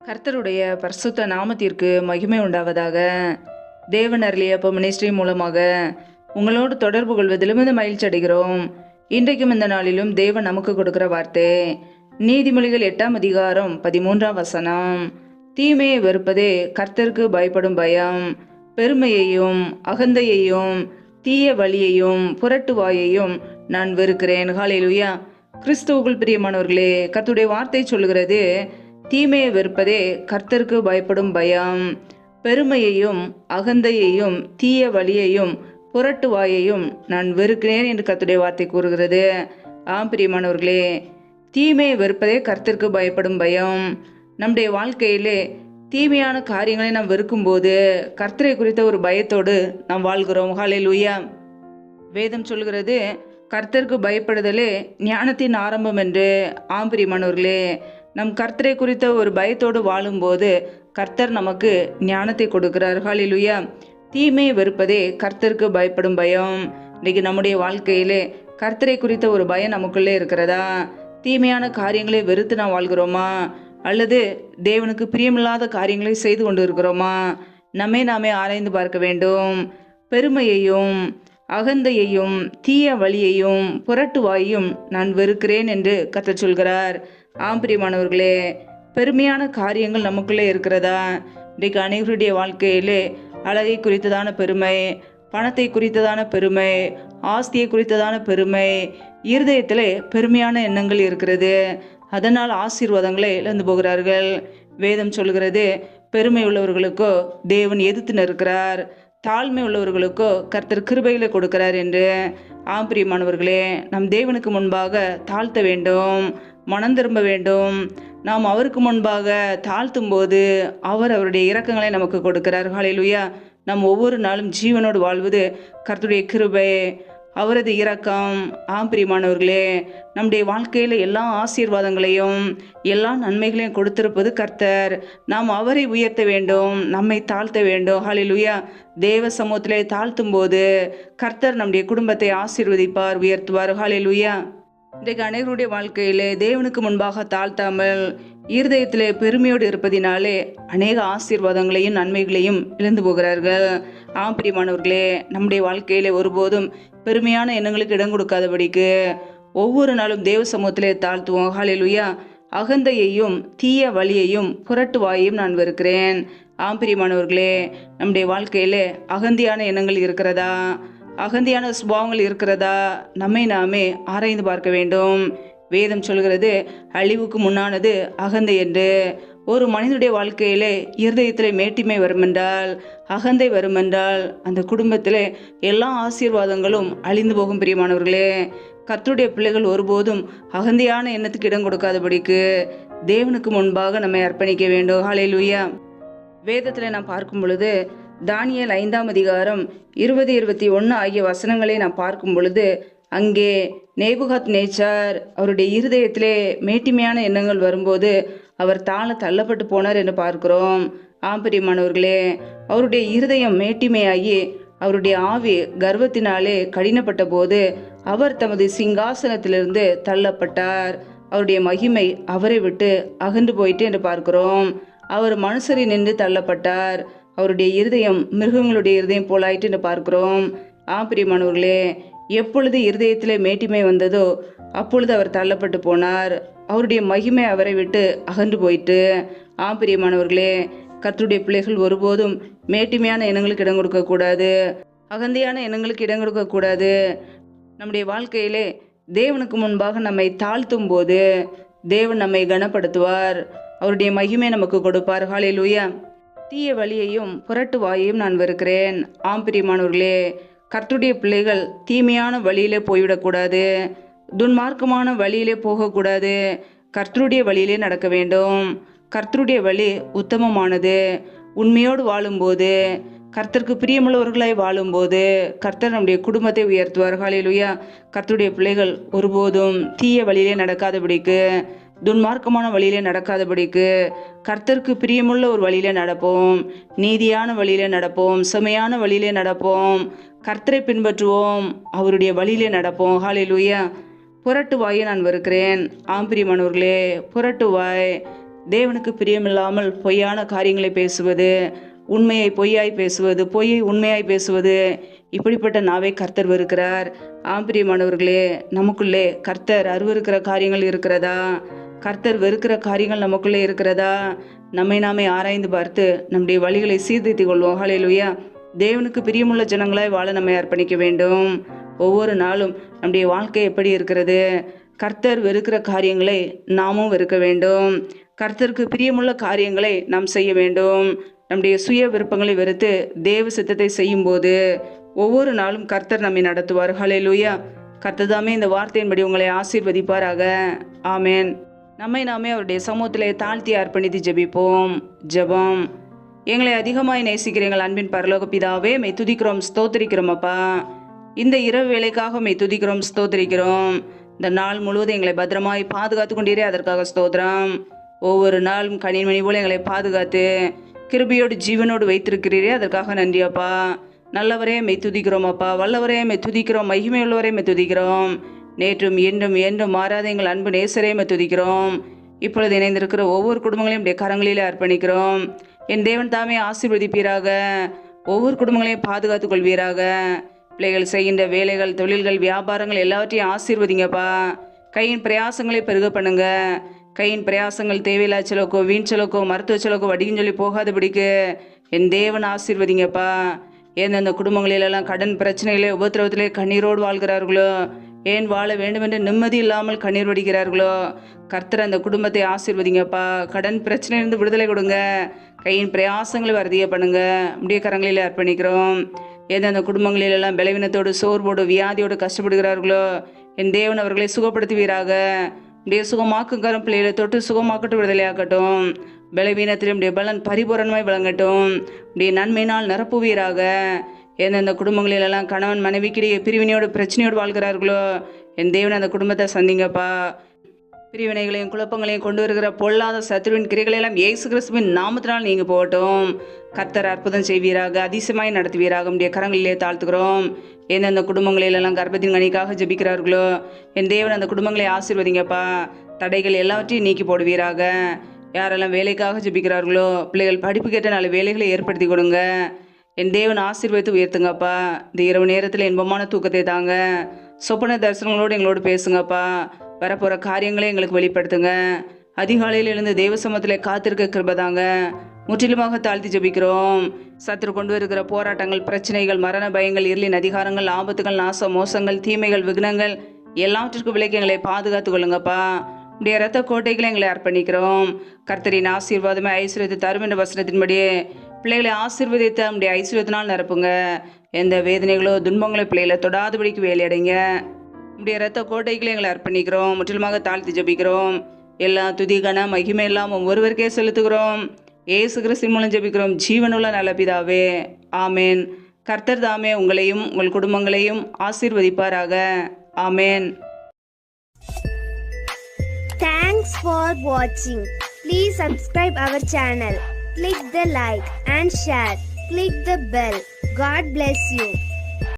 கர்த்தருடைய பரிசுத்த நாமத்திற்கு மகிமை உண்டாவதாக. தேவன் அருளிய மினிஸ்ட்ரி மூலமாக உங்களோடு தொடர்பு கொள்வதிலும் இந்த மகிழ்ச்சி அடைகிறோம். இன்றைக்கும் இந்த நாளிலும் தேவன் நமக்கு கொடுக்கிற வார்த்தை நீதிமொழிகள் 8ஆம் அதிகாரம் 13ஆம் வசனம். தீமையை வெறுப்பதே கர்த்தருக்கு பயப்படும் பயம். பெருமையையும் அகந்தையையும் தீய வழியையும் புரட்டுவாயையும் நான் வெறுக்கிறேன். ஹல்லேலூயா. கிறிஸ்துவுக்குள் பிரியமானவர்களே, கர்த்தருடைய வார்த்தை சொல்கிறது, தீமையை வெறுப்பதே கர்த்தருக்கு பயப்படும் பயம். பெருமையையும் அகந்தையையும் தீய வழியையும் புரட்டுவாயையும் நான் வெறுக்கிறேன் என்று கர்த்தருடைய வார்த்தை கூறுகிறது. பிரியமானவர்களே, தீமையை வெறுப்பதே கர்த்தருக்கு பயப்படும் பயம். நம்முடைய வாழ்க்கையிலே தீமையான காரியங்களை நாம் வெறுக்கும்போது கர்த்தரை குறித்த ஒரு பயத்தோடு நாம் வாழ்கிறோம். ஹல்லேலூயா. வேதம் சொல்கிறது, கர்த்தருக்கு பயப்படுதலே ஞானத்தின் ஆரம்பம் என்று. பிரியமானவர்களே, நம் கர்த்தரை குறித்த ஒரு பயத்தோடு வாழும்போது கர்த்தர் நமக்கு ஞானத்தை கொடுக்கிறார். ஹல்லேலூயா. தீமையை வெறுப்பதே கர்த்தருக்கு பயப்படும் பயம். இன்னைக்கு நம்முடைய வாழ்க்கையிலே கர்த்தரை குறித்த ஒரு பயம் நமக்குள்ளே இருக்கிறதா? தீமையான காரியங்களை வெறுத்து நாம் வாழ்கிறோமா? அல்லது தேவனுக்கு பிரியமில்லாத காரியங்களை செய்து கொண்டு இருக்கிறோமா? நாமே ஆராய்ந்து பார்க்க வேண்டும். பெருமையையும் அகந்தையையும் தீய வழியையும் புரட்டுவாயும் நான் வெறுக்கிறேன் என்று கர்த்தர் சொல்கிறார். பிரியமானவர்களே, பெருமையான காரியங்கள் நமக்குள்ளே இருக்கிறதா? இன்றைக்கு அனைவருடைய வாழ்க்கையிலே அழகை குறித்ததான பெருமை, பணத்தை குறித்ததான பெருமை, ஆஸ்தியை குறித்ததான பெருமை, இருதயத்திலே பெருமையான எண்ணங்கள் இருக்கிறது. அதனால் ஆசீர்வாதங்களை இழந்து போகிறார்கள். வேதம் சொல்கிறது, பெருமை உள்ளவர்களுக்கோ தேவன் எதிர்த்து நிற்கிறார், தாழ்மை உள்ளவர்களுக்கோ கர்த்தர் கிருபைகளை கொடுக்கிறார் என்று. பிரியமானவர்களே, நம் தேவனுக்கு முன்பாக தாழ்த்த வேண்டும், மனம் திரும்ப வேண்டும். நாம் அவருக்கு முன்பாக தாழ்த்தும் போது அவர் அவருடைய இரக்கங்களை நமக்கு கொடுக்கிறார். ஹல்லேலூயா. நாம் ஒவ்வொரு நாளும் ஜீவனோடு வாழ்வது கர்த்தருடைய கிருபை, அவரது இரக்கம். பிரியமானவர்களே, நம்முடைய வாழ்க்கையில் எல்லா ஆசீர்வாதங்களையும் எல்லா நன்மைகளையும் கொடுத்திருப்பது கர்த்தர். நாம் அவரை உயர்த்த வேண்டும், நம்மை தாழ்த்த வேண்டும். ஹல்லேலூயா. தேவ சமூகத்திலே தாழ்த்தும் போது கர்த்தர் நம்முடைய குடும்பத்தை ஆசீர்வதிப்பார், உயர்த்துவார். ஹல்லேலூயா. இன்றைக்கு அனைவருடைய வாழ்க்கையிலே தேவனுக்கு முன்பாக தாழ்த்தாமல் இருதயத்திலே பெருமையோடு இருப்பதினாலே அநேக ஆசீர்வாதங்களையும் நன்மைகளையும் இழந்து போகிறார்கள். பிரியமானவர்களே, நம்முடைய வாழ்க்கையிலே ஒருபோதும் பெருமையான எண்ணங்களுக்கு இடம் கொடுக்காதபடிக்கு ஒவ்வொரு நாளும் தேவ சமூகத்திலே தாழ்த்துவோம். ஹல்லேலூயா. அகந்தையையும் தீய வழியையும் புரட்டுவாயையும் நான் வெறுக்கிறேன். பிரியமானவர்களே, நம்முடைய வாழ்க்கையிலே அகந்தியான எண்ணங்கள் இருக்கிறதா? அகந்தியான சுபாவங்கள் இருக்கிறதா? நாமே ஆராய்ந்து பார்க்க வேண்டும். வேதம் சொல்கிறது, அழிவுக்கு முன்னானது அகந்தை என்று. ஒரு மனிதனுடைய வாழ்க்கையிலே இருதயத்திலே மேட்டிமை வருமென்றால், அகந்தை வருமென்றால், அந்த குடும்பத்திலே எல்லா ஆசீர்வாதங்களும் அழிந்து போகும். பிரியமானவர்களே, கர்த்தருடைய பிள்ளைகள் ஒருபோதும் அகந்தையான எண்ணத்துக்கு இடம் கொடுக்காதபடிக்கு தேவனுக்கு முன்பாக நம்மை அர்ப்பணிக்க வேண்டும். ஹல்லேலூயா. வேதத்தில் நாம் பார்க்கும் பொழுது தானியேல் 5ஆம் அதிகாரம் 20, 21 ஆகிய வசனங்களை நாம் பார்க்கும் பொழுது, அங்கே நேபுகாத் நேச்சார் அவருடைய இருதயத்திலே மேட்டிமையான எண்ணங்கள் வரும்போது அவர் தள்ளப்பட்டு போனார் என்று பார்க்கிறோம். பிரியமானவர்களே, அவருடைய இருதயம் மேட்டிமையாகி அவருடைய ஆவி கர்வத்தினாலே கடினப்பட்ட போது அவர் தமது சிங்காசனத்திலிருந்து தள்ளப்பட்டார். அவருடைய மகிமை அவரை விட்டு அகன்று போயிட்டு என்று பார்க்கிறோம். அவர் மனுஷரை நின்று தள்ளப்பட்டார். அவருடைய இருதயம் மிருகங்களுடைய இருதயம் போலாயிட்டு என்று பார்க்கிறோம். பிரியமானவர்களே, எப்பொழுது இருதயத்திலே மேட்டிமை வந்ததோ அப்பொழுது அவர் தள்ளப்பட்டு போனார். அவருடைய மகிமை அவரை விட்டு அகன்று போயிட்டு. பிரியமானவர்களே, கர்த்தருடைய பிள்ளைகள் ஒருபோதும் மேட்டிமையான எண்ணங்களுக்கு இடம் கொடுக்கக்கூடாது, அகந்தையான எண்ணங்களுக்கு இடம் கொடுக்கக்கூடாது. நம்முடைய வாழ்க்கையிலே தேவனுக்கு முன்பாக நம்மை தாழ்த்தும் போது தேவன் நம்மை கனப்படுத்துவார், அவருடைய மகிமை நமக்கு கொடுப்பார். ஹல்லேலூயா. தீய வழியையும் புரட்டுவாயையும் நான் வெறுக்கிறேன். பிரியமானவர்களே, கர்த்தருடைய பிள்ளைகள் தீமையான வழியிலே போய்விடக்கூடாது, துன்மார்க்கமான வழியிலே போகக்கூடாது. கர்த்தருடைய வழியிலே நடக்க வேண்டும். கர்த்தருடைய வழி உத்தமமானது. உண்மையோடு வாழும்போது, கர்த்தருக்கு பிரியமுள்ளவர்களாய் வாழும்போது கர்த்தர் நம்முடைய குடும்பத்தை உயர்த்துவார். ஹல்லேலூயா. கர்த்தருடைய பிள்ளைகள் ஒருபோதும் தீய வழியிலே நடக்காதபடிக்கு, துன்மார்க்கமான வழியிலே நடக்காதபடிக்கு கர்த்தருக்கு பிரியமுள்ள ஒரு வழியிலே நடப்போம், நீதியான வழியிலே நடப்போம், செமையான வழியிலே நடப்போம், கர்த்தரை பின்பற்றுவோம், அவருடைய வழியிலே நடப்போம். ஹல்லேலூயா. புரட்டுவாயை நான் வெறுக்கிறேன். பிரியமானவர்களே, புரட்டுவாய் தேவனுக்கு பிரியமில்லாமல் பொய்யான காரியங்களை பேசுவது, உண்மையை பொய்யாய் பேசுவது, பொய்யை உண்மையாய் பேசுவது, இப்படிப்பட்ட நாவை கர்த்தர் வெறுக்கிறார். பிரியமானவர்களே, நமக்குள்ளே கர்த்தர் அருவருக்கிற காரியங்கள் இருக்கிறதா? கர்த்தர் வெறுக்கிற காரியங்கள் நமக்குள்ளே இருக்கிறதா? நம்மை நாமே ஆராய்ந்து பார்த்து நம்முடைய வழிகளை சீர்திருத்திக் கொள்வோம். ஹல்லேலூயா. தேவனுக்கு பிரியமுள்ள ஜனங்களாய் வாழ நம்மை அர்ப்பணிக்க வேண்டும். ஒவ்வொரு நாளும் நம்முடைய வாழ்க்கை எப்படி இருக்கிறது? கர்த்தர் வெறுக்கிற காரியங்களை நாமும் வெறுக்க வேண்டும். கர்த்தருக்கு பிரியமுள்ள காரியங்களை நாம் செய்ய வேண்டும். நம்முடைய சுய விருப்பங்களை வெறுத்து தேவ சித்தத்தை செய்யும் போது ஒவ்வொரு நாளும் கர்த்தர் நம்மை நடத்துவார். ஹல்லேலூயா. கர்த்தர் தாமே இந்த வார்த்தையின்படி உங்களை ஆசீர்வதிப்பாராக. ஆமேன். நம்மை நாமே அவருடைய சமூகத்திலே தாழ்த்தி அர்ப்பணித்து ஜெபிப்போம். ஜெபம். எங்களை அதிகமாய் நேசிக்கிற எங்கள் அன்பின் பரலோக பிதாவே, மெய் துதிக்கிறோம், ஸ்தோத்திரிக்கிறோம் அப்பா. இந்த இரவு வேலைக்காக மெய் துதிக்கிறோம், ஸ்தோத்திரிக்கிறோம். இந்த நாள் முழுவதும் எங்களை பத்திரமாய் பாதுகாத்து கொண்டீரே, அதற்காக ஸ்தோத்திரம். ஒவ்வொரு நாளும் கனிமணி போல எங்களை பாதுகாத்து கிருபையோடு ஜீவனோடு வைத்திருக்கிறீரே, அதற்காக நன்றி அப்பா. நல்லவரே மெய் துதிக்கிறோம் அப்பா. வல்லவரே மெய் துதிக்கிறோம். மகிமையுள்ளவரே மெய் துதிக்கிறோம். நேற்றும் என்றும் என்றும் மாறாத எங்கள் அன்பு நேசரே மெய் துதிக்கிறோம். இப்பொழுது இணைந்திருக்கிற ஒவ்வொரு குடும்பங்களையும் உடைய கரங்களிலே அர்ப்பணிக்கிறோம். என் தேவன் தாமே ஆசீர்வதிப்பீராக. ஒவ்வொரு குடும்பங்களையும் பாதுகாத்துக் கொள்வீராக. பிள்ளைகள் செய்கின்ற வேலைகள், தொழில்கள், வியாபாரங்கள் எல்லாவற்றையும் ஆசீர்வதிங்கப்பா. கையின் பிரயாசங்களை பெருக பண்ணுங்க. கையின் பிரயாசங்கள் தேவையில்லா செலவுக்கோ, வீண் செலவுக்கோ, மருத்துவ செலவுக்கோ, வடின்னு சொல்லி போகாதபடிக்கு என் தேவன் ஆசீர்வதிங்கப்பா. எந்தெந்த குடும்பங்களிலெல்லாம் கடன் பிரச்சனைகளே, உபத்திரவத்திலே கண்ணீரோடு வாழ்கிறார்களோ, ஏன் வாழ வேண்டும் என்று நிம்மதி இல்லாமல் கண்ணீர் வடிக்கிறார்களோ, கர்த்தர் அந்த குடும்பத்தை ஆசீர்வதிங்கப்பா. கடன் பிரச்சனையிலிருந்து விடுதலை கொடுங்க. கையின் பிரயாசங்களை வருதிய பண்ணுங்க. முடிய கரங்களில் அர்ப்பணிக்கிறோம். எந்தெந்த குடும்பங்களிலெல்லாம் பலவீனத்தோடு, சோர்வோடு, வியாதியோடு கஷ்டப்படுகிறார்களோ, என் தேவன் அவர்களை சுகப்படுத்துவீராக. உடைய சுகமாக்குங்காரம் பிள்ளைகளை தொட்டு சுகமாக்கட்டும், விடுதலையாக்கட்டும். பலவீனத்திலும் உடைய பலன் பரிபூரணமாய் விளங்கட்டும். உடைய நன்மையினால் நிரப்புவீராக. எந்தெந்த குடும்பங்களிலெல்லாம் கணவன் மனைவிக்கிடையே பிரிவினையோடு பிரச்சனையோடு வாழ்கிறார்களோ, என் தேவன் அந்த குடும்பத்தை சந்திங்கப்பா. பிரிவினைகளையும் குழப்பங்களையும் கொண்டு வருகிற பொல்லாத சத்துருவின் கிரைகளெல்லாம் இயேசு கிறிஸ்துவின் நாமத்தினால் நீங்க போகட்டும். கர்த்தர் அற்புதம் செய்வீராக, அதிசயமாய் நடத்துவீராக. உடைய கரங்களிலே தாழ்த்துக்கிறோம். எந்தெந்த குடும்பங்களிலெல்லாம் கர்ப்பத்தின் கனிக்காக ஜெபிக்கிறார்களோ, என் தேவன் அந்த குடும்பங்களை ஆசீர்வதிங்கப்பா. தடைகள் எல்லாவற்றையும் நீக்கி போடுவீராக. யாரெல்லாம் வேலைக்காக ஜெபிக்கிறார்களோ, பிள்ளைகள் படிப்பு கேட்ட நல்ல வேலைகளை ஏற்படுத்தி கொடுங்க. என் தேவன் ஆசீர்வதித்து உயர்த்துங்கப்பா. இந்த இரவு நேரத்தில் இன்பமான தூக்கத்தை தாங்க. சொப்பன தரிசனங்களோடு எங்களோடு பேசுங்கப்பா. வரப்போகிற காரியங்களை எங்களுக்கு வெளிப்படுத்துங்க. அதிகாலையில் எழுந்து தேவ சமூகத்தில் காத்திருக்க கிருபதாங்க. முற்றிலுமாக தாழ்த்தி ஜெபிக்கிறோம். சத்துரு கொண்டு வருகிற போராட்டங்கள், பிரச்சனைகள், மரண பயங்கள், இருளின் அதிகாரங்கள், ஆபத்துகள், நாசம், மோசங்கள், தீமைகள், விக்னங்கள் எல்லாவற்றிற்கும் விலைக்கு எங்களை பாதுகாத்து கொள்ளுங்கப்பா. உடைய இரத்த கோட்டைகளை எங்களை அர்ப்பணிக்கிறோம். கர்த்தரின் ஆசீர்வாதமே ஐஸ்வர்யத்தை தரும் என்ற வசனத்தின்படியே பிள்ளைகளை ஆசீர்வதித்து நம்முடைய ஐஸ்வர்யத்தினால் நிரப்புங்க. எந்த வேதனைகளோ துன்பங்களோ பிள்ளைகளை தொடாதபடிக்கு வேலையடைங்க. நம்முடைய இரத்த கோட்டைகளை எங்களை அர்ப்பணிக்கிறோம். முற்றிலுமாக தாழ்த்தி ஜெபிக்கிறோம். எல்லா துதி கன மகிமை எல்லாம் ஒருவருக்கே செலுத்துகிறோம். இயேசு கிறிஸ்துவின் மூலம் ஜெபிக்கிறோம் ஜீவனுள்ள நல்ல பிதாவே. ஆமேன். கர்த்தர் தாமே உங்களையும் உங்கள் குடும்பங்களையும் ஆசீர்வதிப்பாராக. ஆமேன். Thanks for watching. Please subscribe our channel. Click the like and share. Click the bell. God bless you.